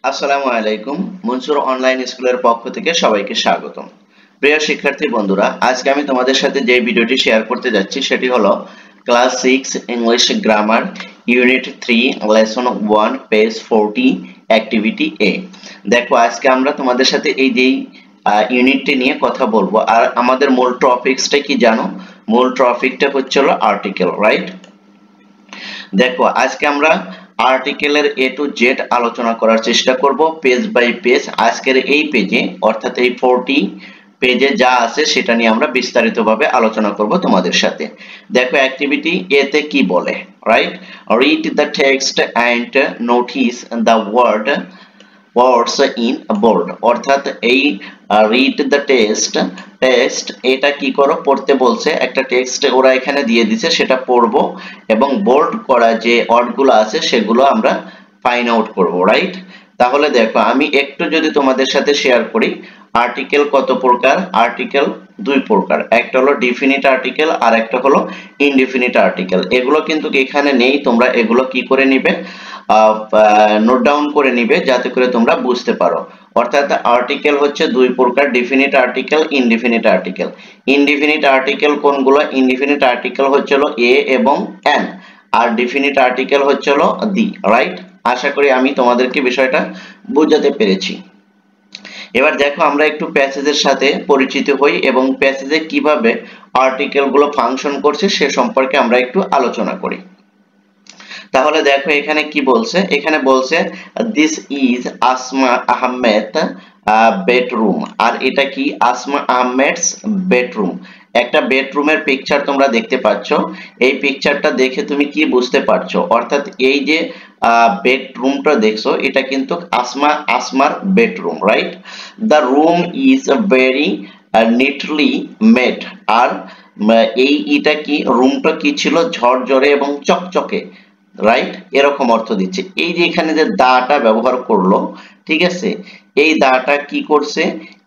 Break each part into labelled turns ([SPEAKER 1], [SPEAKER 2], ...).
[SPEAKER 1] আসসালামু আলাইকুম। মনসুর অনলাইন স্কুলের পক্ষ থেকে সবাইকে স্বাগতম। প্রিয় শিক্ষার্থী বন্ধুরা, আজকে আমি তোমাদের সাথে যে ভিডিওটি শেয়ার করতে যাচ্ছি সেটি হলো class 6 English grammar unit 3 lesson 1 page 40 activity A. দেখো, আজকে আমরা তোমাদের সাথে এই যেই ইউনিটটি নিয়ে কথা বলবো। আর আমাদের মূল টপিকসটা কি জানো? মূল টপিকটা হচ্ছে আর্টিকেল, রাইট? দেখো, আজকে আমরা আর্টিকেলের এ টু জেড আলোচনা করার চেষ্টা করব পেজ বাই পেজ। আজকের এই পেজে অর্থাৎ এই 40 পেজে যা আছে সেটা নিয়ে আমরা বিস্তারিতভাবে আলোচনা করব তোমাদের সাথে। দেখো, অ্যাক্টিভিটি এতে কি বলে, right? Read the text and notice the words in bold. অর্থাৎ এই রিড দ্য টেক্সট এটা কি করো, পড়তে বলছে। একটা টেক্সট ওরা এখানে দিয়ে দিছে, সেটা পড়বো এবং বোল্ড করা যে ওয়ার্ডগুলো আছে সেগুলো আমরা ফাইন্ড আউট করব, রাইট? তাহলে দেখো, আমি একটু যদি তোমাদের সাথে শেয়ার করি, আর্টিকেল কত প্রকার? আর্টিকেল দুই প্রকার। একটা হলো ডিফিনিট আর্টিকেল আর একটা হলো ইনডিফিনিট আর্টিকেল। এগুলো কিন্তু এখানে নেই, তোমরা এগুলো কি করে নিবে, নোট ডাউন করে নিবে যাতে করে তোমরা বুঝতে পারো। অর্থাৎ আর্টিকেল হচ্ছে দুই প্রকার, definite article, indefinite article. Indefinite article কোনগুলো? ইনডিফিনিট আর্টিকেল হচ্ছে এ এবং এন, আর ডিফিনিট আর্টিকেল হচ্ছে দি, রাইট? আশা করি আমি তোমাদেরকে বিষয়টা বোঝাতে পেরেছি। এবার দেখো, আমরা একটু প্যাসেজের সাথে পরিচিত হই এবং প্যাসেজে কিভাবে আর্টিকেল গুলো ফাংশন করছে সে সম্পর্কে আমরা একটু আলোচনা করি। তাহলে দেখো, এখানে কি বলছে? এখানে বলছে this is Asma Ahmed bedroom. আর এটা কি? আসমা আহমেদস বেডরুম। একটা বেডরুমের পিকচার তোমরা দেখতে পাচ্ছ। এই পিকচারটা দেখে তুমি কি বুঝতে পারছো? অর্থাৎ এই যে বেডরুমটা দেখছো, এটা কিন্তু আসমার bedroom, right? The room is very neatly made. আর এটা কি? রুমটা কি ছিল? ঝরঝরে এবং চকচকে, রাইট? এরকম অর্থ দিচ্ছে। এই যে এখানে যে দাটা ব্যবহার করলো, ঠিক আছে, এই দাটা কি করছে?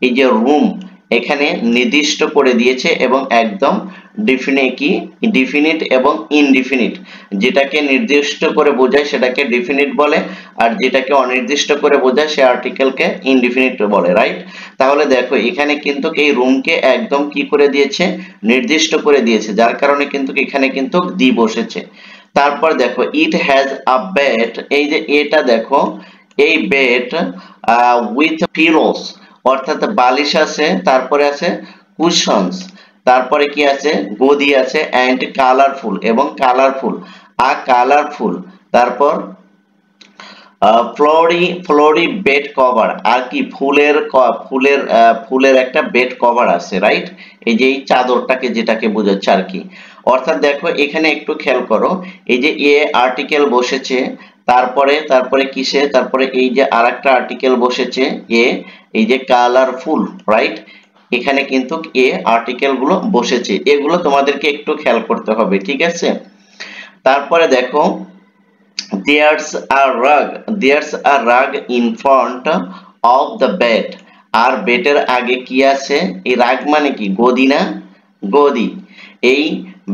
[SPEAKER 1] এই যে রুম এখানে নির্দিষ্ট করে দিয়েছে এবং একদম ডিফিনিট এবং ইনডিফিনিট। যেটাকে নির্দিষ্ট করে বোঝায় সেটাকে ডিফিনিট বলে, আর যেটাকে অনির্দিষ্ট করে বোঝায় সে আর্টিকেলকে ইনডিফিনিট বলে, রাইট? তাহলে দেখো, এখানে কিন্তু এই রুমকে একদম কি করে দিয়েছে? নির্দিষ্ট করে দিয়েছে, যার কারণে কিন্তু এখানে কিন্তু দি বসেছে। তারপর দেখো, ইট হ্যাজ আ বেড। এই যে এটা দেখো, এই বেড উইথ পিলোস, অর্থাৎ বালিশ আছে, তারপরে আছে কুশনস, তারপরে কি আছে? গদি আছে, এন্ড কালারফুল এবং কালারফুল, কালারফুল। তারপর ফ্লোরি বেড কভার। আর কি? ফুলের একটা বেড কভার আছে, রাইট? এই যে এই চাদরটাকে যেটাকে বোঝাচ্ছে আর কি। অর্থাৎ দেখো, এখানে একটু খেয়াল করো, এই যে এ আর্টিকেল বসেছে, তারপরে কিসে? তারপরে এই যে আরেকটা আর্টিকেল বসেছে এ, এই যে কালারফুল, রাইট? এখানে কিন্তু এ আর্টিকেল গুলো বসেছে। এগুলো তোমাদেরকে একটু খেয়াল করতে হবে, ঠিক আছে? তারপরে দেখো, there's a rug in front of the bed। আর বেডের আগে কি আছে? এই রাগ মানে কি? গদি না? গদি। এই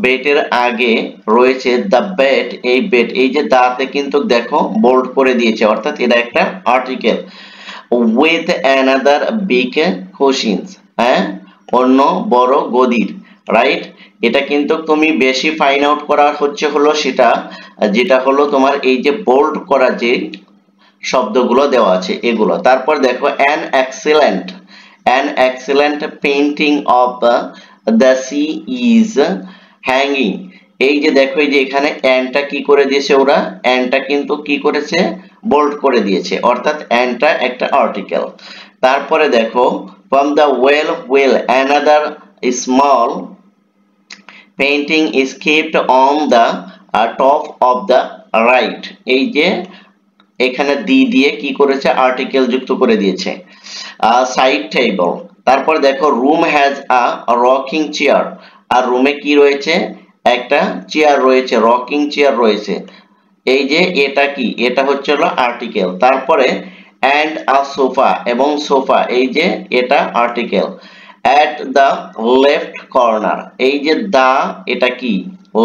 [SPEAKER 1] বেডের আগে রয়েছে দ্য বেড। এই বেড, এই যে দাতে কিন্তু দেখো বোল্ড করে দিয়েছে, অর্থাৎ এটা একটা article. With another big Kushans, হ্যাঁ, অন্য বড় গদির, রাইট? এটা কিন্তু তুমি বেশি ফাইন্ড আউট করা হচ্ছে সেটা যেটা হলো তোমার এই যে বোল্ড করা যে শব্দগুলো দেওয়া আছে এগুলো। তারপর দেখো, an excellent painting of the sea is hanging. এই যে দেখো, এই যে এখানে অ্যানটা কি করে দিয়েছে ওরা? অ্যানটা কিন্তু কি করেছে? বোল্ড করে দিয়েছে, অর্থাৎ অ্যানটা একটা আর্টিকেল। তারপরে দেখো, from the wheel another small painting is kept on the top of the right। এই যে এখানে দিয়ে কি করেছে? আর্টিকেল যুক্ত করে দিয়েছে। Side table. তারপর দেখো, room has a rocking chair. আর রুমে কি রয়েছে? একটা চেয়ার রয়েছে, রকিং চেয়ার রয়েছে। এই যে এটা কি? এটা হচ্ছে আর্টিকেল। তারপরে অ্যান্ড আ সোফা, এবং সোফা, এই যে এটা article. at the left corner, এই যে দা, এটা কি?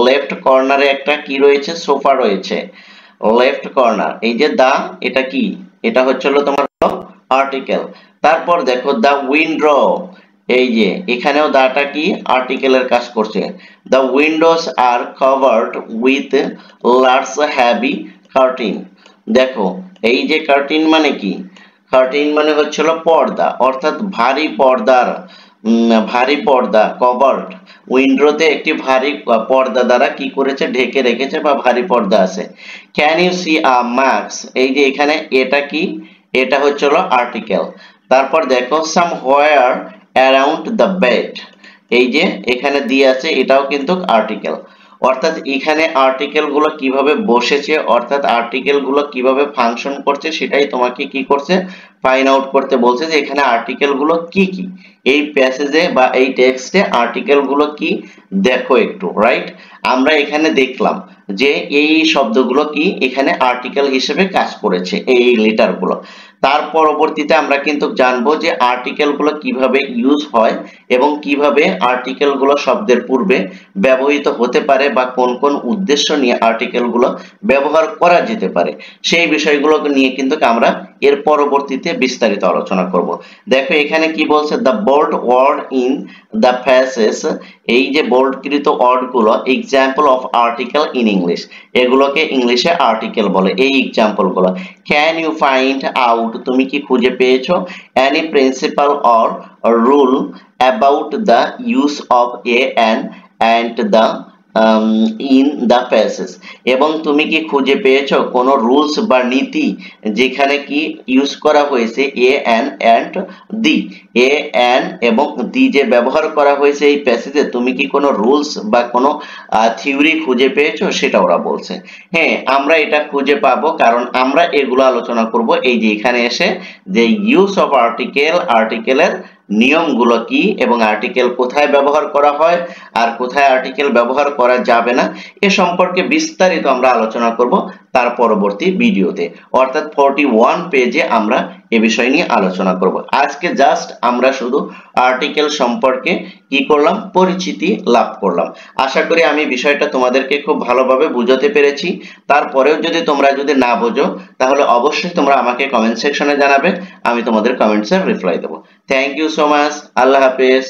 [SPEAKER 1] লেফট কর্নারে একটা কি রয়েছে? সোফা রয়েছে। লেফট কর্নার, এই যে দা, এটা কি? এটা হচ্ছে তোমার আর্টিকেল। তারপর দেখো দ্য উইন্ডো, এই যে এখানেও দাটা কি আর্টিকেলের কাজ করছে। The windows are covered with large heavy curtain. দেখো এই যে কার্টিন মানে কি, কার্টিন মানে হচ্ছিল পর্দা, অর্থাৎ ভারী পর্দার ভারী পর্দা কভারড, উইন্ডোতে একটি ভারী পর্দা দ্বারা কি করেছে ঢেকে রেখেছে বা ভারী পর্দা আছে। Can you see a marks, এই যে এখানে এটা কি, এটা হচ্ছিল আর্টিকেল। তারপর দেখো সাম হোয়ার অ্যারাউন্ড দ্য বেড, এই যে এখানে দিয়ে আছে এটাও কিন্তু আর্টিকেল। অর্থাৎ এখানে আর্টিকেল গুলো কিভাবে বসেছে, অর্থাৎ আর্টিকেল গুলো কিভাবে ফাংশন করছে সেটাই তোমাকে কি করছে ফাইন্ড আউট করতে বলছে, যে এখানে আর্টিকেল গুলো কি কি, এই প্যাসেজে বা এই টেক্সটে আর্টিকেল গুলো কি দেখো একটু, রাইট। আমরা এখানে দেখলাম যে এই শব্দগুলো কি এখানে আর্টিকেল হিসেবে কাজ করেছে, এই লেটার গুলো। তার পরবর্তীতে আমরা কিন্তু জানবো যে আর্টিকেল গুলো কিভাবে ইউজ হয় এবং কিভাবে আর্টিকেল গুলো শব্দের পূর্বে ব্যবহৃত হতে পারে বা কোন কোন উদ্দেশ্য নিয়ে আর্টিকেল গুলো ব্যবহার করা যেতে পারে, সেই বিষয়গুলো নিয়ে কিন্তু আমরা এর পরবর্তীতে বিস্তারিত আলোচনা করব। দেখো এখানে কি বলছে, the bold word in the passage, এই যে বোল্ডকৃত ওয়ার্ড গুলো example of article in English, এগুলোকে ইংলিশে আর্টিকেল বলে এই এক্সাম্পল গুলো। ক্যান ইউ ফাইন্ড আউট, তুমি কি খুঁজে পেয়েছো any principal or rule about the use of A and the in the passes, এবং তুমি কি খুঁজে পেয়েছো কোন রুলস বা নীতি যেখানে কি ইউজ করা হয়েছে এ and দি, এ এবং দি যে ব্যবহার করা হয়েছে এই প্যাসেজে, তুমি কি কোনো রুলস বা কোনো থিওরি খুঁজে পেয়েছো, সেটা ওরা বলছে। হ্যাঁ, আমরা এটা খুঁজে পাবো, কারণ আমরা এগুলো আলোচনা করব এই যে এখানে এসে, যে ইউজ অফ আর্টিকেল, আর্টিকেলের নিয়মগুলো কি এবং আর্টিকেল কোথায় ব্যবহার করা হয় আর কোথায় আর্টিকেল ব্যবহার করা যাবে না, এ সম্পর্কে বিস্তারিত আমরা আলোচনা করব তার পরবর্তী ভিডিওতে, অর্থাৎ 41 পেজে আমরা এ বিষয় নিয়ে আলোচনা করব। আজকে জাস্ট আমরা শুধু আর্টিকেল সম্পর্কে কি করলাম, পরিচিতি লাভ করলাম। আশা করি আমি বিষয়টা তোমাদেরকে খুব ভালোভাবে বুঝাতে পেরেছি। তারপরেও যদি তোমরা না বোঝো তাহলে অবশ্যই তোমরা আমাকে কমেন্ট সেকশনে জানাবে, আমি তোমাদের কমেন্টসের রিপ্লাই দেব। থ্যাংক ইউ সো মাচ, আল্লাহ হাফেজ।